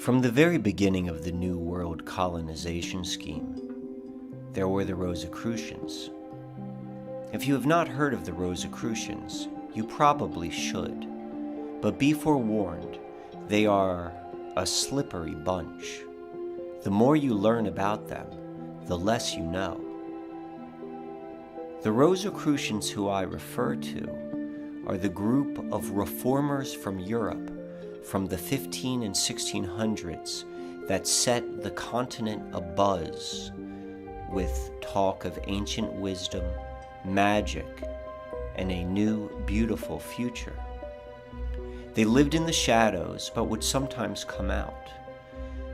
From the very beginning of the New World colonization scheme, there were the Rosicrucians. If you have not heard of the Rosicrucians, you probably should, but be forewarned, they are a slippery bunch. The more you learn about them, the less you know. The Rosicrucians who I refer to are the group of reformers from Europe from the 15 and 1600s that set the continent abuzz with talk of ancient wisdom, magic, and a new, beautiful future. They lived in the shadows, but would sometimes come out.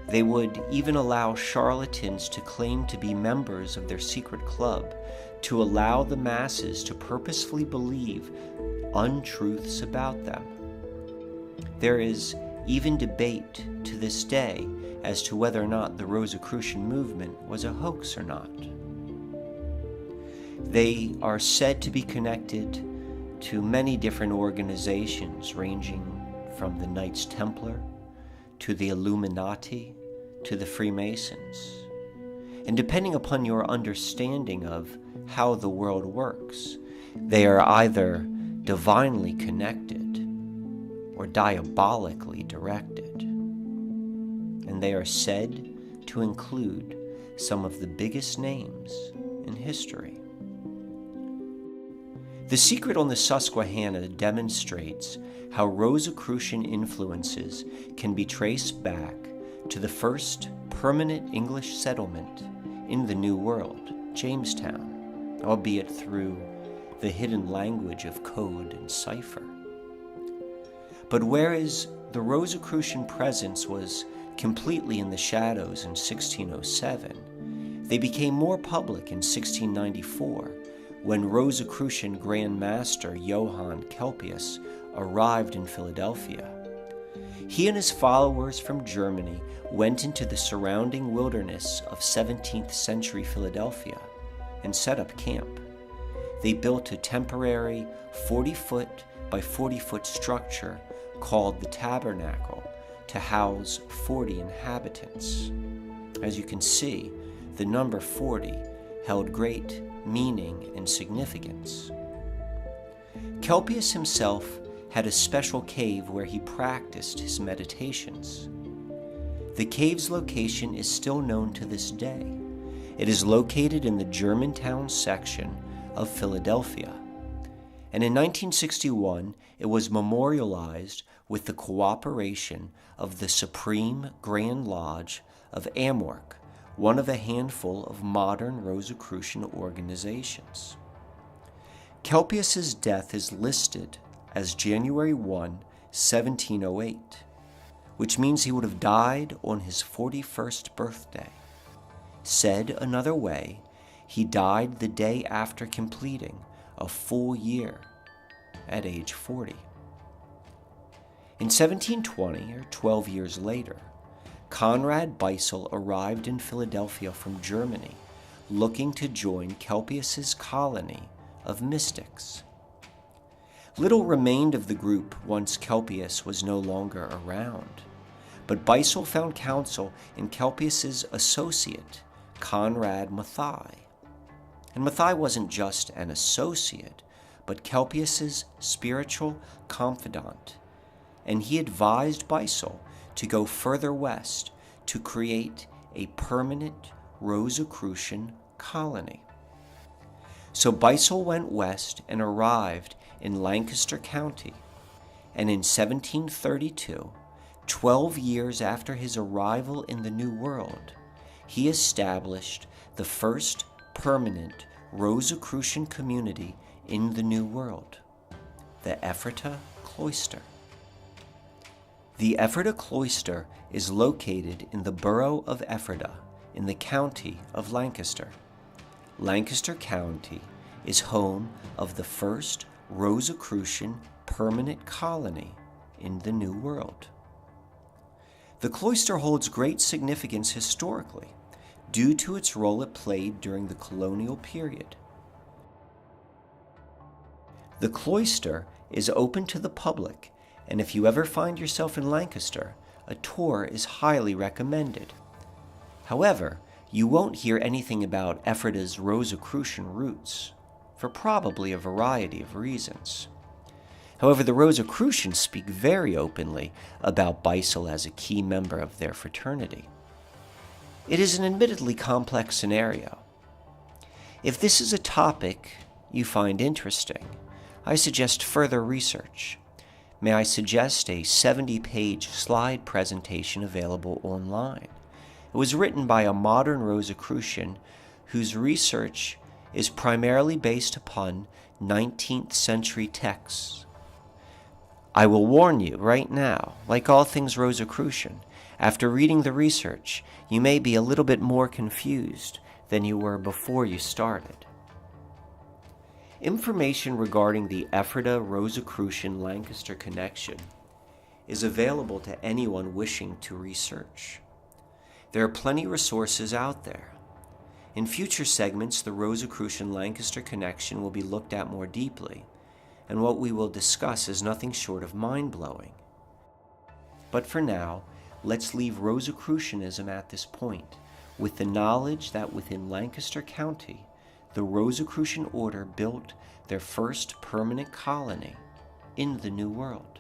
They would even allow charlatans to claim to be members of their secret club to allow the masses to purposefully believe untruths about them. There is even debate to this day as to whether or not the Rosicrucian movement was a hoax or not. They are said to be connected to many different organizations ranging from the Knights Templar to the Illuminati to the Freemasons. And depending upon your understanding of how the world works, they are either divinely connected or diabolically directed. And they are said to include some of the biggest names in history. The secret on the Susquehanna demonstrates how Rosicrucian influences can be traced back to the first permanent English settlement in the New World, Jamestown, albeit through the hidden language of code and cipher. But whereas the Rosicrucian presence was completely in the shadows in 1607, they became more public in 1694 when Rosicrucian Grand Master Johann Kelpius arrived in Philadelphia. He and his followers from Germany went into the surrounding wilderness of 17th century Philadelphia and set up camp. They built a temporary 40-foot by 40-foot structure called the Tabernacle to house 40 inhabitants. As you can see, the number 40 held great meaning and significance. Kelpius himself had a special cave where he practiced his meditations. The cave's location is still known to this day. It is located in the Germantown section of Philadelphia. And in 1961, it was memorialized with the cooperation of the Supreme Grand Lodge of Amorc, one of a handful of modern Rosicrucian organizations. Kelpius's death is listed as January 1, 1708, which means he would have died on his 41st birthday. Said another way, he died the day after completing a full year at age 40. In 1720, or 12 years later, Conrad Beissel arrived in Philadelphia from Germany, looking to join Kelpius's colony of mystics. Little remained of the group once Kelpius was no longer around, but Beissel found counsel in Kelpius's associate, Conrad Mathai. And Mathai wasn't just an associate, but Kelpius's spiritual confidant, and he advised Beissel to go further west to create a permanent Rosicrucian colony. So Beissel went west and arrived in Lancaster County, and in 1732, 12 years after his arrival in the New World, he established the first permanent Rosicrucian community in the New World, the Ephrata cloister. The Ephrata cloister is located in the borough of Ephrata in the county of Lancaster. Lancaster County is home of the first Rosicrucian permanent colony in the New World. The cloister holds great significance historically due to its role it played during the colonial period. The cloister is open to the public, and if you ever find yourself in Lancaster, a tour is highly recommended. However, you won't hear anything about Ephrata's Rosicrucian roots, for probably a variety of reasons. However, the Rosicrucians speak very openly about Beisel as a key member of their fraternity. It is an admittedly complex scenario. If this is a topic you find interesting, I suggest further research. May I suggest a 70-page slide presentation available online? It was written by a modern Rosicrucian whose research is primarily based upon 19th century texts. I will warn you right now, like all things Rosicrucian, after reading the research, you may be a little bit more confused than you were before you started. Information regarding the Ephrata-Rosicrucian Lancaster connection is available to anyone wishing to research. There are plenty of resources out there. In future segments, the Rosicrucian-Lancaster connection will be looked at more deeply, and what we will discuss is nothing short of mind-blowing. But for now, let's leave Rosicrucianism at this point, with the knowledge that within Lancaster County, the Rosicrucian order built their first permanent colony in the New World.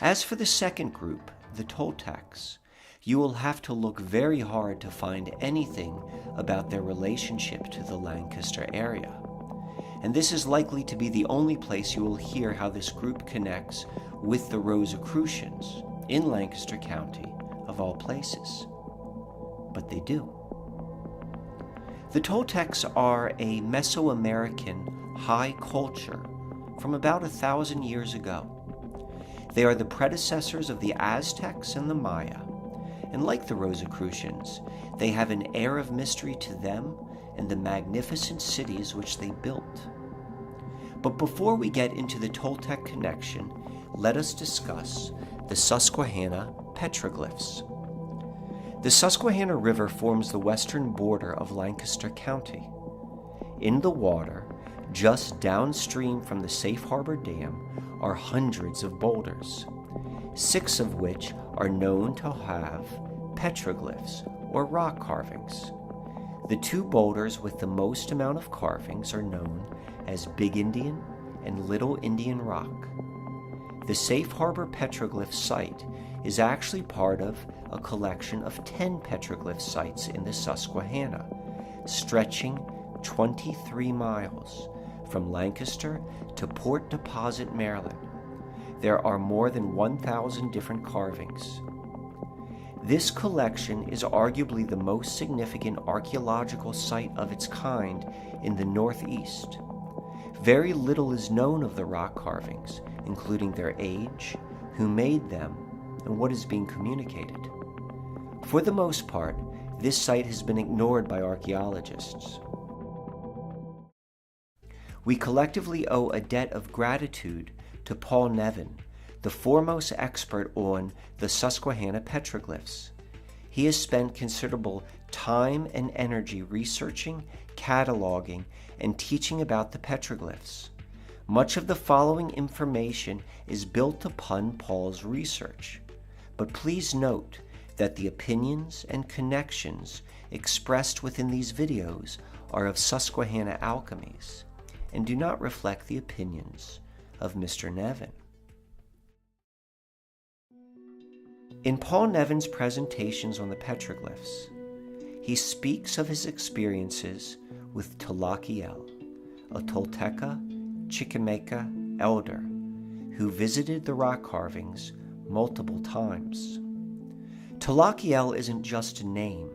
As for the second group, the Toltecs, you will have to look very hard to find anything about their relationship to the Lancaster area. And this is likely to be the only place you will hear how this group connects with the Rosicrucians in Lancaster County, of all places. But they do. The Toltecs are a Mesoamerican high culture from about 1,000 years ago. They are the predecessors of the Aztecs and the Maya, and like the Rosicrucians, they have an air of mystery to them and the magnificent cities which they built. But before we get into the Toltec connection, let us discuss the Susquehanna petroglyphs. The Susquehanna River forms the western border of Lancaster County. In the water, just downstream from the Safe Harbor Dam, are hundreds of boulders, 6 of which are known to have petroglyphs, or rock carvings. The 2 boulders with the most amount of carvings are known as Big Indian and Little Indian Rock. The Safe Harbor petroglyph site is actually part of a collection of 10 petroglyph sites in the Susquehanna, stretching 23 miles from Lancaster to Port Deposit, Maryland. There are more than 1,000 different carvings. This collection is arguably the most significant archaeological site of its kind in the Northeast. Very little is known of the rock carvings, including their age, who made them, and what is being communicated. For the most part, this site has been ignored by archaeologists. We collectively owe a debt of gratitude to Paul Nevin, the foremost expert on the Susquehanna petroglyphs. He has spent considerable time and energy researching, cataloging, and teaching about the petroglyphs. Much of the following information is built upon Paul's research, but please note that the opinions and connections expressed within these videos are of Susquehanna alchemies and do not reflect the opinions of Mr. Nevin. In Paul Nevin's presentations on the petroglyphs, he speaks of his experiences with Tolakiel, a Tolteca Chichimeca elder who visited the rock carvings multiple times. Tolakiel isn't just a name,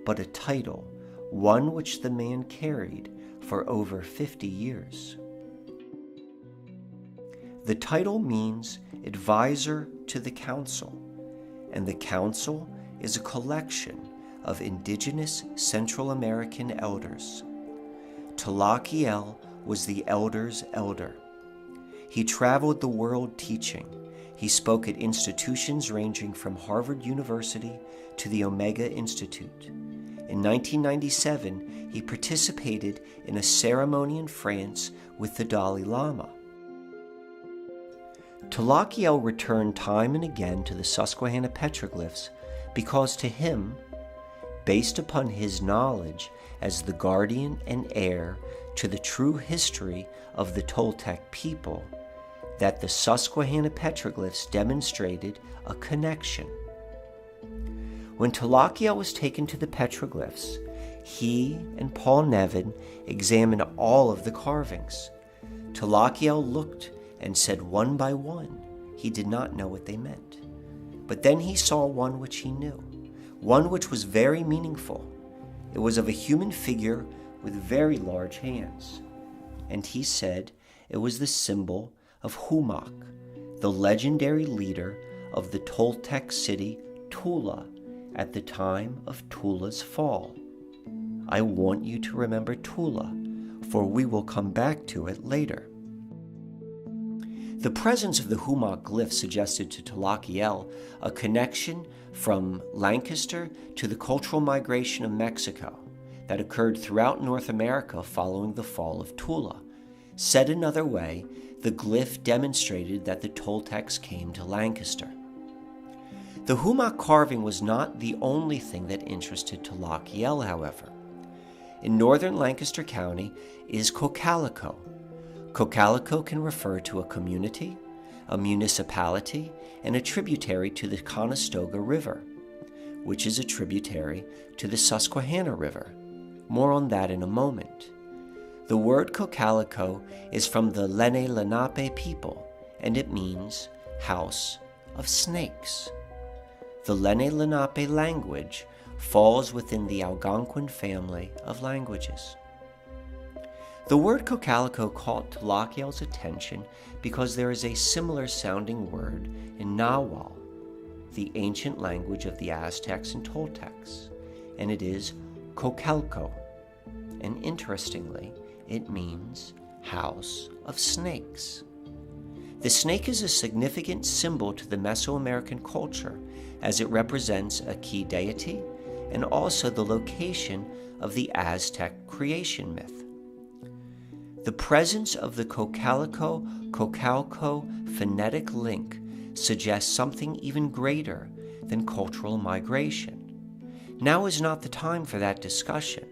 but a title, one which the man carried for over 50 years. The title means advisor to the council, and the council is a collection of indigenous Central American elders. Tolakiel was the elder's elder. He traveled the world teaching. He spoke at institutions ranging from Harvard University to the Omega Institute. In 1997, he participated in a ceremony in France with the Dalai Lama. Tolakiel returned time and again to the Susquehanna petroglyphs because to him, based upon his knowledge as the guardian and heir to the true history of the Toltec people, that the Susquehanna petroglyphs demonstrated a connection. When Tolakiel was taken to the petroglyphs, he and Paul Nevin examined all of the carvings. Tolakiel looked and said one by one he did not know what they meant. But then he saw one which he knew, one which was very meaningful. It was of a human figure with very large hands. And he said it was the symbol of Humak, the legendary leader of the Toltec city Tula at the time of Tula's fall. I want you to remember Tula, for we will come back to it later. The presence of the Humak glyph suggested to Tolakiel a connection from Lancaster to the cultural migration of Mexico that occurred throughout North America following the fall of Tula. Said another way, the glyph demonstrated that the Toltecs came to Lancaster. The Humak carving was not the only thing that interested Tolakiel, however. In northern Lancaster County is Cocalico. Cocalico can refer to a community, a municipality, and a tributary to the Conestoga River, which is a tributary to the Susquehanna River. More on that in a moment. The word Cocalico is from the Lenni Lenape people, and it means house of snakes. The Lenni Lenape language falls within the Algonquin family of languages. The word Cocalico caught Tolakiel's attention because there is a similar sounding word in Nahuatl, the ancient language of the Aztecs and Toltecs, and it is Cocalco. And interestingly, it means house of snakes. The snake is a significant symbol to the Mesoamerican culture as it represents a key deity and also the location of the Aztec creation myth. The presence of the Cocalico-Cocalco phonetic link suggests something even greater than cultural migration. Now is not the time for that discussion,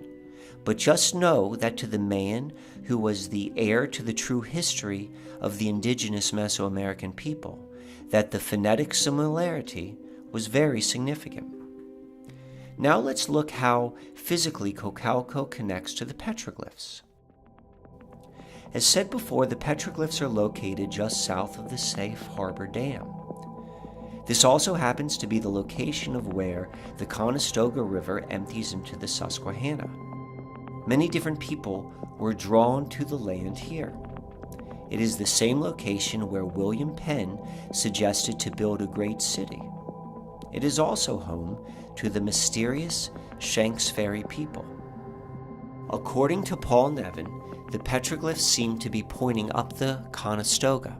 but just know that to the man who was the heir to the true history of the indigenous Mesoamerican people, that the phonetic similarity was very significant. Now let's look how physically Cocalico connects to the petroglyphs. As said before, the petroglyphs are located just south of the Safe Harbor Dam. This also happens to be the location of where the Conestoga River empties into the Susquehanna. Many different people were drawn to the land here. It is the same location where William Penn suggested to build a great city. It is also home to the mysterious Shanks Ferry people. According to Paul Nevin, the petroglyphs seem to be pointing up the Conestoga.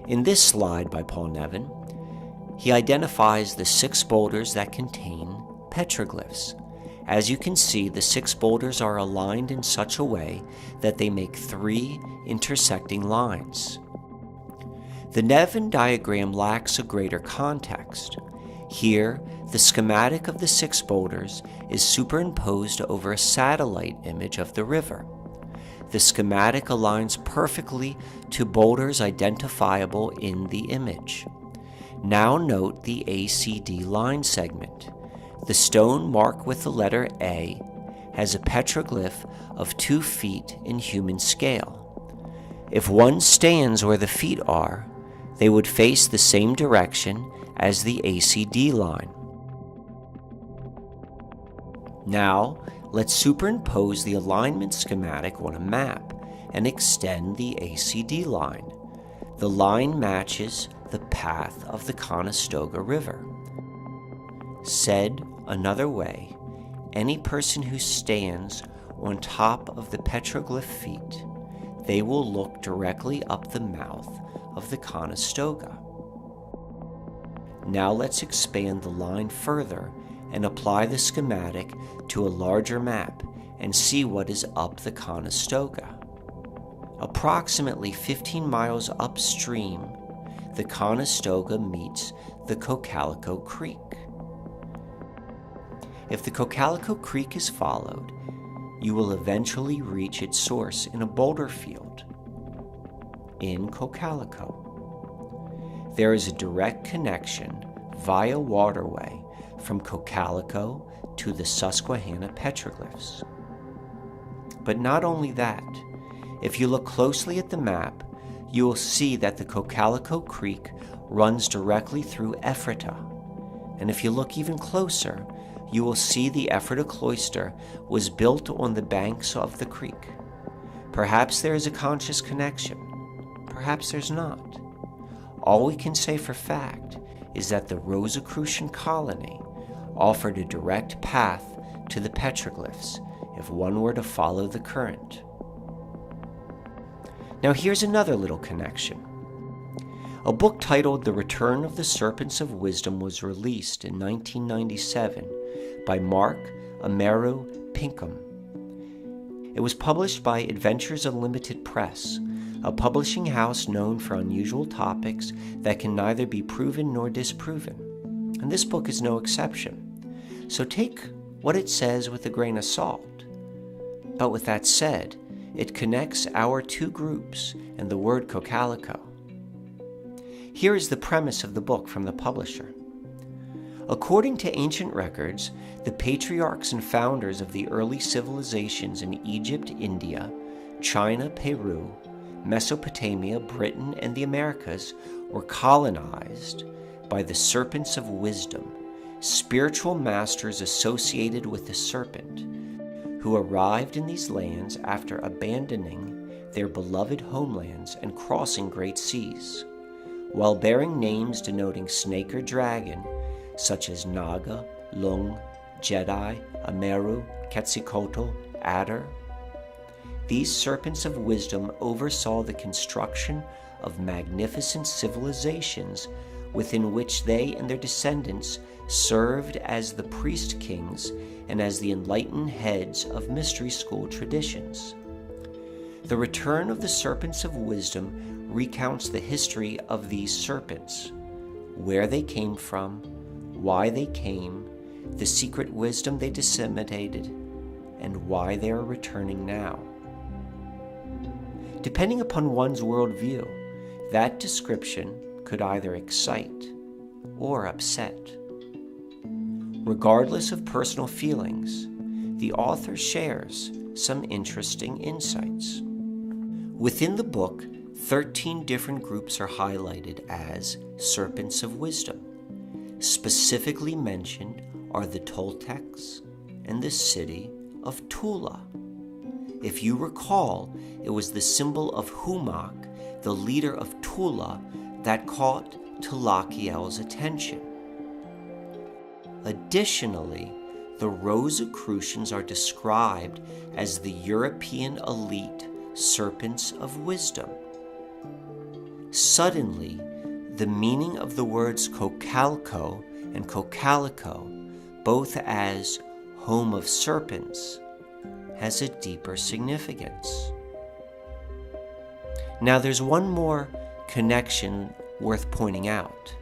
In this slide by Paul Nevin, he identifies the 6 boulders that contain petroglyphs. As you can see, the 6 boulders are aligned in such a way that they make 3 intersecting lines. The Nevin diagram lacks a greater context. Here, the schematic of the 6 boulders is superimposed over a satellite image of the river. The schematic aligns perfectly to boulders identifiable in the image. Now note the ACD line segment. The stone marked with the letter A has a petroglyph of 2 feet in human scale. If one stands where the feet are, they would face the same direction as the ACD line. Now, let's superimpose the alignment schematic on a map and extend the ACD line. The line matches the path of the Conestoga River. Said another way, any person who stands on top of the petroglyph feet, they will look directly up the mouth of the Conestoga. Now let's expand the line further and apply the schematic to a larger map and see what is up the Conestoga. Approximately 15 miles upstream the Conestoga meets the Cocalico Creek. If the Cocalico Creek is followed, you will eventually reach its source in a boulder field in Cocalico. There is a direct connection via Waterway from Cocalico to the Susquehanna petroglyphs. But not only that, if you look closely at the map, you will see that the Cocalico Creek runs directly through Ephrata. And if you look even closer, you will see the Ephrata cloister was built on the banks of the creek. Perhaps there is a conscious connection. Perhaps there's not. All we can say for fact is that the Rosicrucian colony offered a direct path to the petroglyphs if one were to follow the current. Now here's another little connection. A book titled The Return of the Serpents of Wisdom was released in 1997 by Mark Amaru Pinkham. It was published by Adventures Unlimited Press, a publishing house known for unusual topics that can neither be proven nor disproven. And this book is no exception. So take what it says with a grain of salt. But with that said, it connects our two groups and the word Cocalico. Here is the premise of the book from the publisher. According to ancient records, the patriarchs and founders of the early civilizations in Egypt, India, China, Peru, Mesopotamia, Britain, and the Americas were colonized by the Serpents of Wisdom, spiritual masters associated with the serpent, who arrived in these lands after abandoning their beloved homelands and crossing great seas, while bearing names denoting snake or dragon, such as Naga, Lung, Jedi, Ameru, Quetzalcoatl, Adder. These serpents of wisdom oversaw the construction of magnificent civilizations within which they and their descendants served as the priest kings and as the enlightened heads of mystery school traditions. The return of the serpents of wisdom recounts the history of these serpents, where they came from, why they came, the secret wisdom they disseminated, and why they are returning now. Depending upon one's worldview, that description could either excite or upset. Regardless of personal feelings, the author shares some interesting insights. Within the book, 13 different groups are highlighted as serpents of wisdom. Specifically mentioned are the Toltecs and the city of Tula. If you recall, it was the symbol of Humak, the leader of Tula, that caught Tlaquiel's attention. Additionally, the Rosicrucians are described as the European elite serpents of wisdom. Suddenly, the meaning of the words Cocalico and Cocalico, both as home of serpents, has a deeper significance. Now there's one more connection worth pointing out.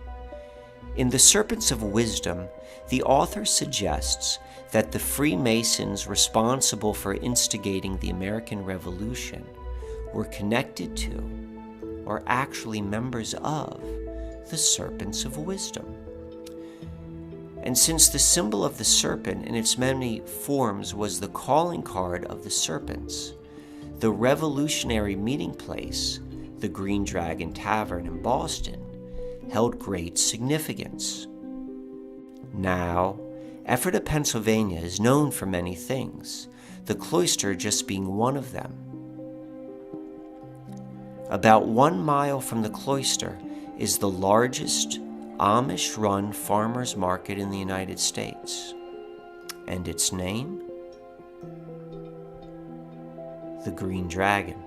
In the Serpents of Wisdom, the author suggests that the Freemasons responsible for instigating the American Revolution were connected to, or actually members of, the Serpents of Wisdom. And since the symbol of the serpent in its many forms was the calling card of the serpents, the revolutionary meeting place, the Green Dragon Tavern in Boston, held great significance. Now, Ephrata, Pennsylvania is known for many things, the cloister just being one of them. About 1 mile from the cloister is the largest Amish-run farmers market in the United States. And its name? The Green Dragon.